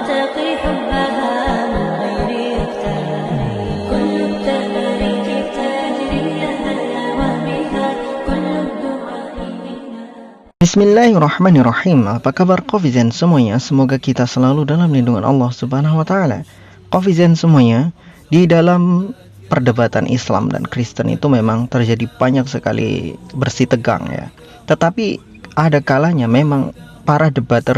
وأرتقي حبها من غير اختياري كل التباريك تجري لها الهوى بها كل الدعاء منا. Bismillahirrahmanirrahim. Apa kabar Kofizen semuanya? Semoga kita selalu dalam lindungan Allah Subhanahu wa taala. Kofizen semuanya, di dalam perdebatan Islam dan Kristen itu memang terjadi banyak sekali bersih tegang ya. Tetapi ada kalanya memang para debater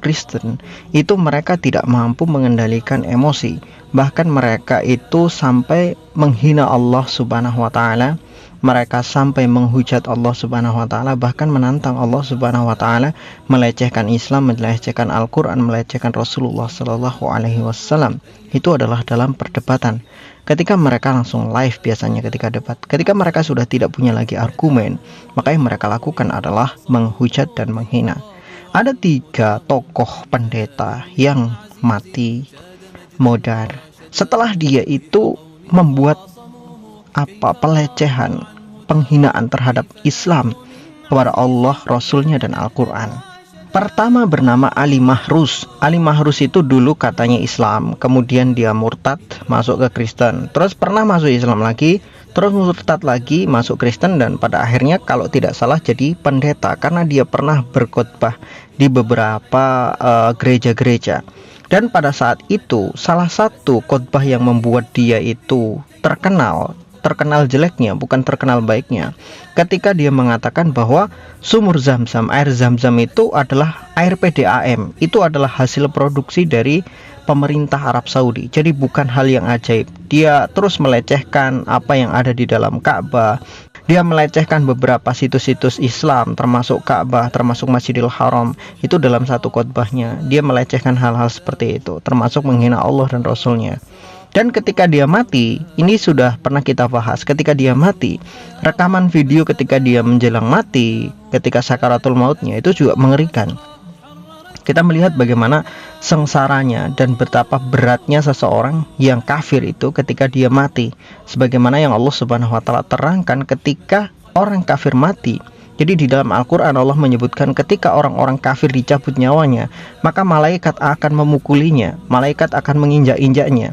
Kristen itu mereka tidak mampu mengendalikan emosi. Bahkan mereka itu sampai menghina Allah Subhanahu wa taala. Mereka sampai menghujat Allah Subhanahu wa taala, bahkan menantang Allah Subhanahu wa taala, melecehkan Islam, melecehkan Al-Qur'an, melecehkan Rasulullah sallallahu alaihi wasallam. Itu adalah dalam perdebatan. Ketika mereka langsung live biasanya ketika debat. Ketika mereka sudah tidak punya lagi argumen, maka yang mereka lakukan adalah menghujat dan menghina. Ada 3 tokoh pendeta yang mati modar setelah dia itu membuat pelecehan, penghinaan terhadap Islam kepada Allah, Rasulnya, dan Al-Quran. Pertama bernama Ali Mahruz. Ali Mahruz itu dulu katanya Islam, kemudian dia murtad masuk ke Kristen, terus pernah masuk Islam lagi, terus murtad lagi masuk Kristen, dan pada akhirnya kalau tidak salah jadi pendeta karena dia pernah berkhotbah di beberapa gereja-gereja. Dan pada saat itu salah satu khotbah yang membuat dia itu terkenal jeleknya, bukan terkenal baiknya, ketika dia mengatakan bahwa sumur Zam-Zam, air Zam-Zam itu adalah air PDAM, itu adalah hasil produksi dari pemerintah Arab Saudi. Jadi bukan hal yang ajaib. Dia terus melecehkan apa yang ada di dalam Ka'bah. Dia melecehkan beberapa situs-situs Islam, termasuk Ka'bah, termasuk Masjidil Haram. Itu dalam satu khotbahnya. Dia melecehkan hal-hal seperti itu, termasuk menghina Allah dan Rasulnya. Dan ketika dia mati, ini sudah pernah kita bahas, ketika dia mati, rekaman video ketika dia menjelang mati, ketika sakaratul mautnya, itu juga mengerikan. Kita melihat bagaimana sengsaranya dan betapa beratnya seseorang yang kafir itu ketika dia mati. Sebagaimana yang Allah Subhanahu wa taala terangkan ketika orang kafir mati. Jadi di dalam Al-Quran Allah menyebutkan ketika orang-orang kafir dicabut nyawanya, maka malaikat akan memukulinya, malaikat akan menginjak-injaknya.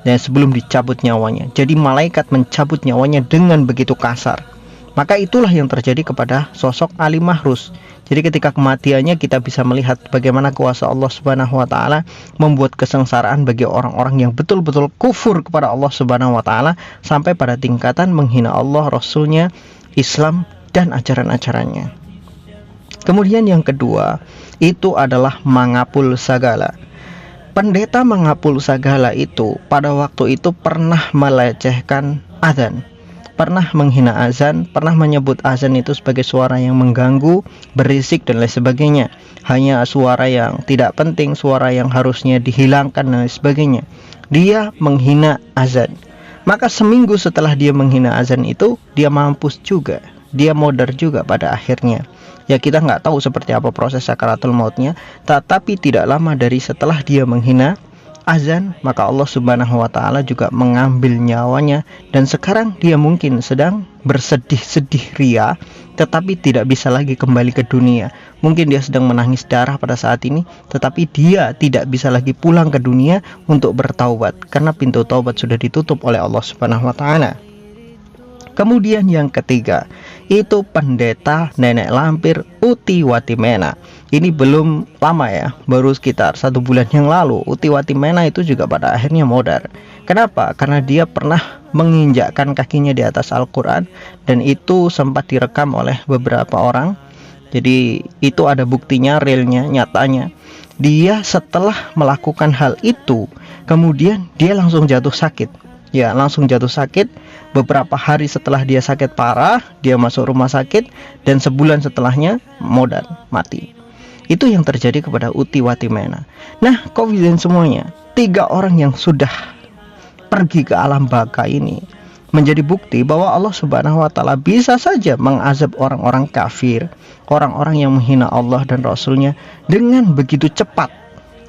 Dan sebelum dicabut nyawanya, jadi malaikat mencabut nyawanya dengan begitu kasar. Maka itulah yang terjadi kepada sosok Ali Mahruz. Jadi ketika kematiannya kita bisa melihat bagaimana kuasa Allah Subhanahu wa taala membuat kesengsaraan bagi orang-orang yang betul-betul kufur kepada Allah Subhanahu wa taala sampai pada tingkatan menghina Allah, Rasulnya, Islam, dan ajaran-ajarannya. Kemudian yang kedua itu adalah Mangapul Sagala. Pendeta Mangapul Sagala itu pada waktu itu pernah melecehkan azan, pernah menghina azan, pernah menyebut azan itu sebagai suara yang mengganggu, berisik, dan lain sebagainya. Hanya suara yang tidak penting, suara yang harusnya dihilangkan, dan lain sebagainya. Dia menghina azan. Maka seminggu setelah dia menghina azan itu, dia mampus juga, dia modar juga pada akhirnya. Ya kita nggak tahu seperti apa proses sakaratul mautnya, tetapi tidak lama dari setelah dia menghina azan, maka Allah Subhanahu wa taala juga mengambil nyawanya. Dan sekarang dia mungkin sedang bersedih-sedih ria, tetapi tidak bisa lagi kembali ke dunia. Mungkin dia sedang menangis darah pada saat ini, tetapi dia tidak bisa lagi pulang ke dunia untuk bertaubat, karena pintu taubat sudah ditutup oleh Allah Subhanahu wa taala. Kemudian yang ketiga itu pendeta nenek lampir Uti Watimena. Ini belum lama ya, baru sekitar 1 bulan yang lalu. Uti Watimena itu juga pada akhirnya modar. Kenapa? Karena dia pernah menginjakkan kakinya di atas Al-Quran, dan itu sempat direkam oleh beberapa orang. Jadi itu ada buktinya, realnya, nyatanya. Dia setelah melakukan hal itu, kemudian dia langsung jatuh sakit. Ya, langsung jatuh sakit. Beberapa hari setelah dia sakit parah, dia masuk rumah sakit, dan sebulan setelahnya modar, mati. Itu yang terjadi kepada Uti Watimena. Nah, Kofizen semuanya, 3 orang yang sudah pergi ke alam baka ini menjadi bukti bahwa Allah Subhanahu wa taala bisa saja mengazab orang-orang kafir, orang-orang yang menghina Allah dan Rasulnya dengan begitu cepat.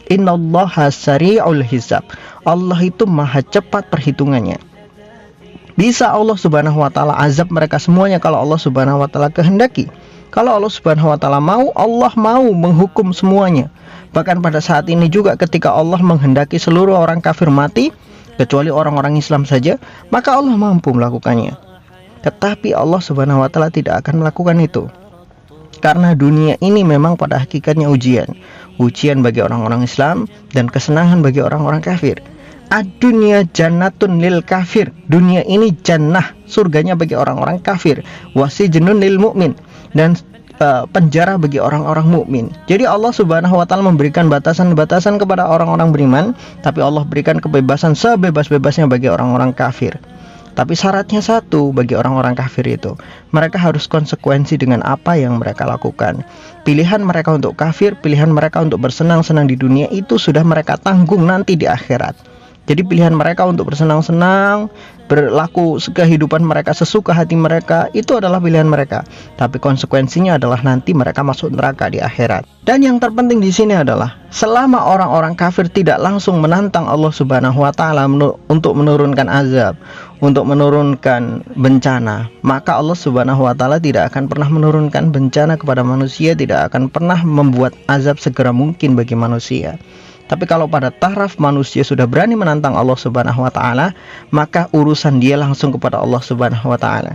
Innallaha sari'ul hisab. Allah itu maha cepat perhitungannya. Bisa Allah Subhanahu wa taala azab mereka semuanya kalau Allah Subhanahu wa taala kehendaki. Kalau Allah Subhanahu wa taala mau, Allah mau menghukum semuanya. Bahkan pada saat ini juga ketika Allah menghendaki seluruh orang kafir mati, kecuali orang-orang Islam saja, maka Allah mampu melakukannya. Tetapi Allah Subhanahu wa taala tidak akan melakukan itu. Karena dunia ini memang pada hakikatnya ujian. Ujian bagi orang-orang Islam dan kesenangan bagi orang-orang kafir. Ad-dunya jannatun lil kafir. Dunia ini jannah, surganya bagi orang-orang kafir. Wasijnun lil mu'min, dan penjara bagi orang-orang mukmin. Jadi Allah Subhanahu wa taala memberikan batasan-batasan kepada orang-orang beriman, tapi Allah berikan kebebasan sebebas-bebasnya bagi orang-orang kafir. Tapi syaratnya satu bagi orang-orang kafir itu, mereka harus konsekuensi dengan apa yang mereka lakukan. Pilihan mereka untuk kafir, pilihan mereka untuk bersenang-senang di dunia itu sudah mereka tanggung nanti di akhirat. Jadi pilihan mereka untuk bersenang-senang, berlaku kehidupan mereka sesuka hati mereka, itu adalah pilihan mereka. Tapi konsekuensinya adalah nanti mereka masuk neraka di akhirat. Dan yang terpenting di sini adalah selama orang-orang kafir tidak langsung menantang Allah Subhanahu wa taala untuk menurunkan azab, untuk menurunkan bencana, maka Allah Subhanahu wa taala tidak akan pernah menurunkan bencana kepada manusia, tidak akan pernah membuat azab segera mungkin bagi manusia. Tapi kalau pada taraf manusia sudah berani menantang Allah Subhanahu wa taala, maka urusan dia langsung kepada Allah Subhanahu wa taala.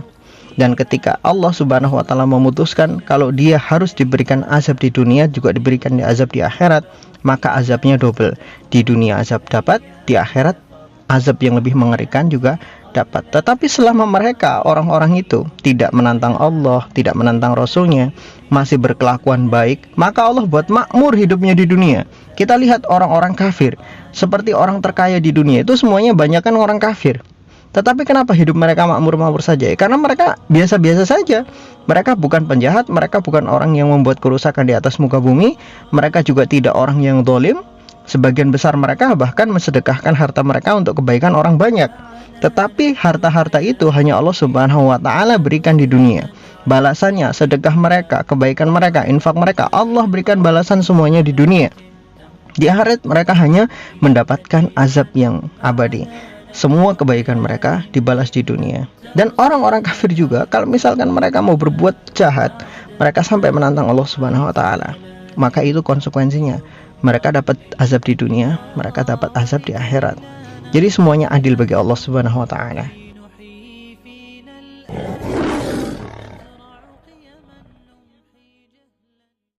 Dan ketika Allah Subhanahu wa taala memutuskan kalau dia harus diberikan azab di dunia, juga diberikan azab di akhirat, maka azabnya double. Di dunia azab dapat, di akhirat azab yang lebih mengerikan juga dapat. Tetapi selama mereka, orang-orang itu tidak menantang Allah, tidak menantang Rasulnya, masih berkelakuan baik, maka Allah buat makmur hidupnya di dunia. Kita lihat orang-orang kafir, seperti orang terkaya di dunia itu semuanya banyak kan orang kafir. Tetapi kenapa hidup mereka makmur-makmur saja? Karena mereka biasa-biasa saja. Mereka bukan penjahat, mereka bukan orang yang membuat kerusakan di atas muka bumi, mereka juga tidak orang yang zalim. Sebagian besar mereka bahkan mensedekahkan harta mereka untuk kebaikan orang banyak. Tetapi harta-harta itu hanya Allah Subhanahu wa taala berikan di dunia. Balasannya, sedekah mereka, kebaikan mereka, infak mereka, Allah berikan balasan semuanya di dunia. Di akhirat mereka hanya mendapatkan azab yang abadi. Semua kebaikan mereka dibalas di dunia. Dan orang-orang kafir juga, kalau misalkan mereka mau berbuat jahat, mereka sampai menantang Allah Subhanahu wa taala, maka itu konsekuensinya. Mereka dapat azab di dunia, mereka dapat azab di akhirat. Jadi semuanya adil bagi Allah Subhanahu wa taala.